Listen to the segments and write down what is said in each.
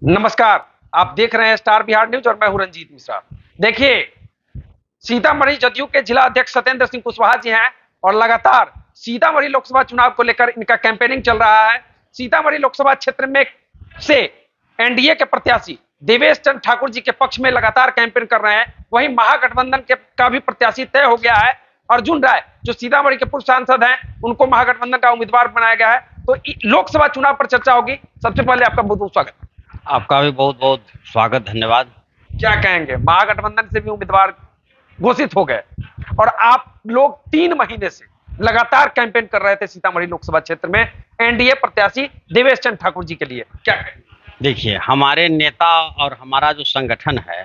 नमस्कार। आप देख रहे हैं स्टार बिहार न्यूज और मैं हूं रंजीत मिश्रा। देखिए, सीतामढ़ी जदयू के जिला अध्यक्ष सत्येंद्र सिंह कुशवाहा जी हैं और लगातार सीतामढ़ी लोकसभा चुनाव को लेकर इनका कैंपेनिंग चल रहा है। सीतामढ़ी लोकसभा क्षेत्र में से एनडीए के प्रत्याशी देवेश चंद्र ठाकुर जी के पक्ष में लगातार कैंपेन कर रहे हैं। वहीं महागठबंधन के का भी प्रत्याशी तय हो गया है। अर्जुन राय जो सीतामढ़ी के पूर्व सांसद हैं, उनको महागठबंधन का उम्मीदवार बनाया गया है। तो लोकसभा चुनाव पर चर्चा होगी। सबसे पहले आपका बहुत बहुत स्वागत। आपका भी बहुत बहुत स्वागत, धन्यवाद। क्या कहेंगे, महागठबंधन से भी उम्मीदवार घोषित हो गए और आप लोग 3 महीने से लगातार कैंपेन कर रहे थे सीतामढ़ी लोकसभा क्षेत्र में एनडीए प्रत्याशी देवेश चंद्र ठाकुर जी के लिए, क्या कहेंगे? देखिए, हमारे नेता और हमारा जो संगठन है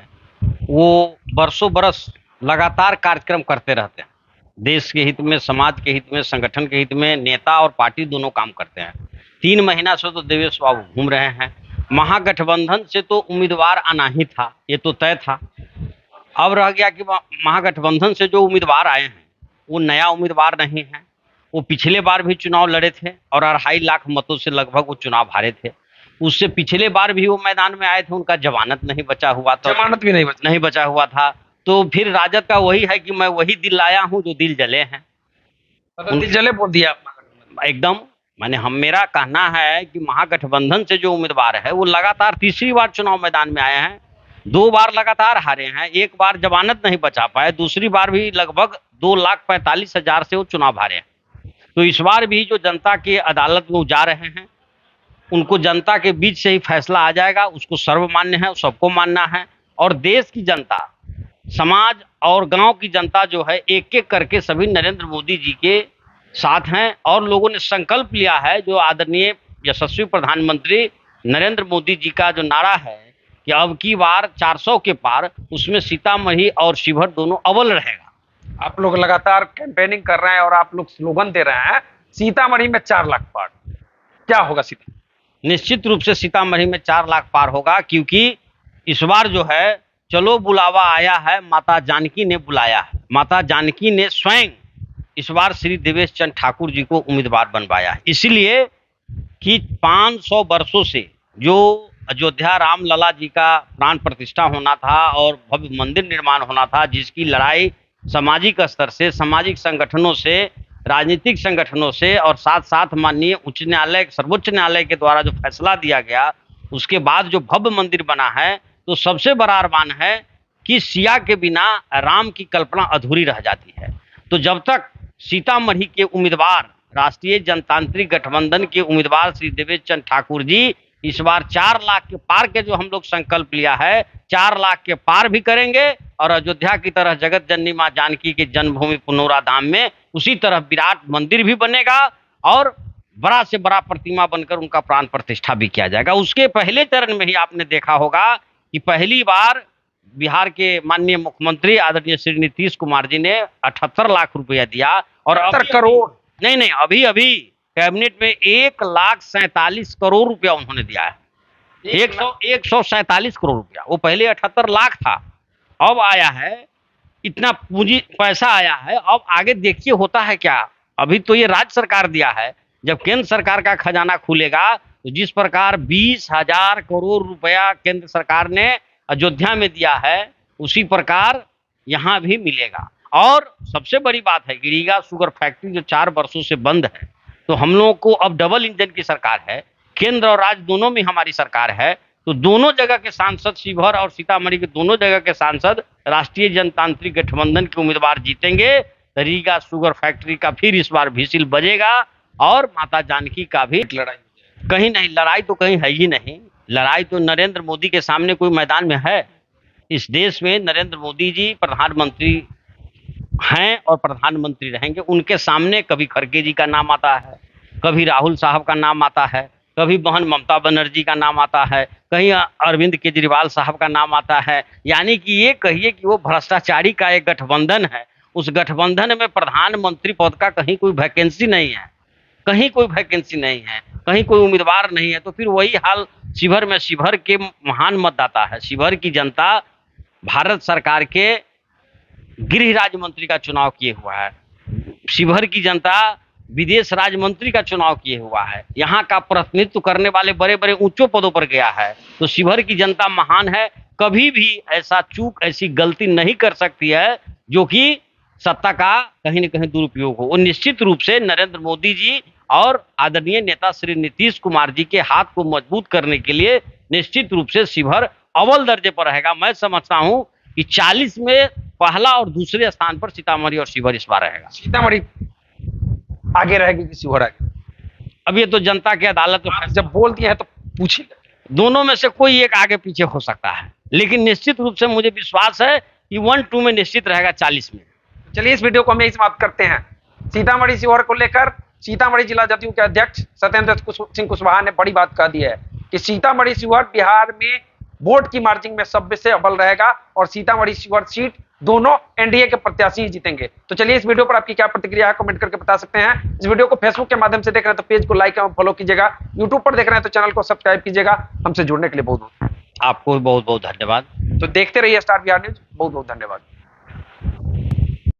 वो बरसों बरस लगातार कार्यक्रम करते रहते हैं। देश के हित में, समाज के हित में, संगठन के हित में नेता और पार्टी दोनों काम करते हैं। 3 महीना से तो देवेश बाबू घूम रहे हैं। महागठबंधन से तो उम्मीदवार आना ही था, ये तो तय था। अब रह गया कि महागठबंधन से जो उम्मीदवार आए हैं वो नया उम्मीदवार नहीं है। वो पिछले बार भी चुनाव लड़े थे और 2.5 लाख मतों से लगभग वो चुनाव हारे थे। उससे पिछले बार भी वो मैदान में आए थे, उनका जमानत नहीं बचा हुआ था, जमानत भी नहीं बचा हुआ था। तो फिर राजद का वही है कि मैं वही दिल लाया हूं जो दिल जले हैं। दिल जले बोल दिया आप। एकदम, मेरा कहना है कि महागठबंधन से जो उम्मीदवार है वो लगातार तीसरी बार चुनाव मैदान में आए हैं। 2 बार लगातार हारे हैं, 1 बार जमानत नहीं बचा पाए, दूसरी बार भी लगभग 2,45,000 से वो चुनाव हारे हैं। तो इस बार भी जो जनता की अदालत में जा रहे हैं, उनको जनता के बीच से ही फैसला आ जाएगा। उसको सर्वमान्य है, सबको मानना है। और देश की जनता, समाज और गांव की जनता जो है, एक एक करके सभी नरेंद्र मोदी जी के साथ हैं। और लोगों ने संकल्प लिया है, जो आदरणीय यशस्वी प्रधानमंत्री नरेंद्र मोदी जी का जो नारा है कि अब की बार 400 के पार, उसमें सीतामढ़ी और शिवहर दोनों अव्वल रहेगा। आप लोग लगातार कैंपेनिंग कर रहे हैं और आप लोग स्लोगन दे रहे हैं सीतामढ़ी में 4 लाख पार। क्या होगा सीता? निश्चित रूप से सीतामढ़ी में 4 लाख पार होगा, क्योंकि इस बार जो है चलो बुलावा आया है, माता जानकी ने बुलाया है। माता जानकी ने स्वयं इस बार श्री देवेश चंद्र ठाकुर जी को उम्मीदवार बनवाया है, इसलिए कि 500 वर्षों से जो अयोध्या रामलला जी का प्राण प्रतिष्ठा होना था और भव्य मंदिर निर्माण होना था, जिसकी लड़ाई सामाजिक स्तर से, सामाजिक संगठनों से, राजनीतिक संगठनों से और साथ साथ माननीय उच्च न्यायालय, सर्वोच्च न्यायालय के द्वारा जो फैसला दिया गया, उसके बाद जो भव्य मंदिर बना है, तो सबसे बड़ा अरमान है कि सिया के बिना राम की कल्पना अधूरी रह जाती है। तो जब तक सीतामढ़ी के उम्मीदवार, राष्ट्रीय जनतांत्रिक गठबंधन के उम्मीदवार श्री देवेश चंद्र ठाकुर जी इस बार 4 लाख के पार के जो हम लोग संकल्प लिया है, 4 लाख के पार भी करेंगे। और अयोध्या की तरह जगत जननी मां जानकी के जन्मभूमि पुनौरा धाम में उसी तरह विराट मंदिर भी बनेगा और बड़ा से बड़ा प्रतिमा बनकर उनका प्राण प्रतिष्ठा भी किया जाएगा। उसके पहले चरण में ही आपने देखा होगा कि पहली बार बिहार के माननीय मुख्यमंत्री आदरणीय श्री नीतीश कुमार जी ने 78 लाख रुपया दिया। और 78 करोड़ नहीं, अभी कैबिनेट में 1,47 करोड़ रुपया उन्होंने दिया है। 147 करोड़ रुपया, वो पहले 78 लाख था, अब आया है, इतना पूंजी पैसा आया है। अब आगे देखिए होता है क्या। अभी तो ये राज्य सरकार दिया है, जब केंद्र सरकार का खजाना खुलेगा तो जिस प्रकार 20,000 करोड़ रुपया केंद्र सरकार ने अयोध्या में दिया है, उसी प्रकार यहाँ भी मिलेगा। और सबसे बड़ी बात है कि रीगा शुगर फैक्ट्री जो 4 वर्षों से बंद है, तो हम लोगों को अब डबल इंजन की सरकार है, केंद्र और राज्य दोनों में हमारी सरकार है। तो दोनों जगह के सांसद, शिवहर और सीतामढ़ी के दोनों जगह के सांसद राष्ट्रीय जनतांत्रिक गठबंधन के उम्मीदवार जीतेंगे। तो रीगा शुगर फैक्ट्री का फिर इस बार व्हिसिल बजेगा और माता जानकी का भी लड़ाई कहीं नहीं, लड़ाई तो कहीं है ही नहीं। लड़ाई तो नरेंद्र मोदी के सामने कोई मैदान में है। इस देश में नरेंद्र मोदी जी प्रधानमंत्री हैं और प्रधानमंत्री रहेंगे। उनके सामने कभी खड़गे जी का नाम आता है, कभी राहुल साहब का नाम आता है, कभी बहन ममता बनर्जी का नाम आता है, कहीं अरविंद केजरीवाल साहब का नाम आता है। यानी कि ये कहिए कि वो भ्रष्टाचारी का एक गठबंधन है। उस गठबंधन में प्रधानमंत्री पद का कहीं कोई वैकेंसी नहीं है, कहीं कोई वैकेंसी नहीं है, कहीं कोई उम्मीदवार नहीं है। तो फिर वही हाल शिवहर में, शिवहर के महान मतदाता है, शिवहर की जनता भारत सरकार के गृह राज्य मंत्री का चुनाव किए हुआ है। शिवहर की जनता विदेश राज्य मंत्री का चुनाव किए हुआ है, यहाँ का प्रतिनिधित्व करने वाले बड़े बड़े ऊंचों पदों पर गया है। तो शिवहर की जनता महान है, कभी भी ऐसा चूक, ऐसी गलती नहीं कर सकती है जो कि सत्ता का कहीं न कहीं दुरुपयोग हो। वो निश्चित रूप से नरेंद्र मोदी जी और आदरणीय नेता श्री नीतीश कुमार जी के हाथ को मजबूत करने के लिए निश्चित रूप से शिवहर अव्वल दर्जे पर रहेगा। मैं समझता हूं कि 40 में पहला और दूसरे स्थान पर सीतामढ़ी और शिवहर इस बार रहेगा। सीतामढ़ी आगे रहेगी कि शिवहर आगे? अब ये तो जनता की अदालत में आप जब बोल दिए हैं तो पूछिए। दोनों में से कोई एक आगे पीछे हो सकता है, लेकिन निश्चित रूप से मुझे विश्वास है कि 1-2 में निश्चित रहेगा 40 में। चलिए इस वीडियो को हम यही समाप्त करते हैं। सीतामढ़ी शिवहर को लेकर सीतामढ़ी जिला जदयू के अध्यक्ष सत्येंद्र सिंह कुशवाहा ने बड़ी बात कह दी है कि सीतामढ़ी शिवहर बिहार में वोट की मार्जिन में सबसे अव्वल रहेगा और सीतामढ़ी शिवहर सीट दोनों एनडीए के प्रत्याशी ही जीतेंगे। तो चलिए इस वीडियो पर आपकी क्या प्रतिक्रिया है कमेंट करके बता सकते हैं। इस वीडियो को फेसबुक के माध्यम से देख रहे हैं तो पेज को लाइक एवं फॉलो कीजिएगा, यूट्यूब पर देख रहे हैं तो चैनल को सब्सक्राइब कीजिएगा। हमसे जुड़ने के लिए बहुत बहुत आपको बहुत बहुत धन्यवाद। तो देखते रहिए स्टार बिहार न्यूज। बहुत बहुत धन्यवाद।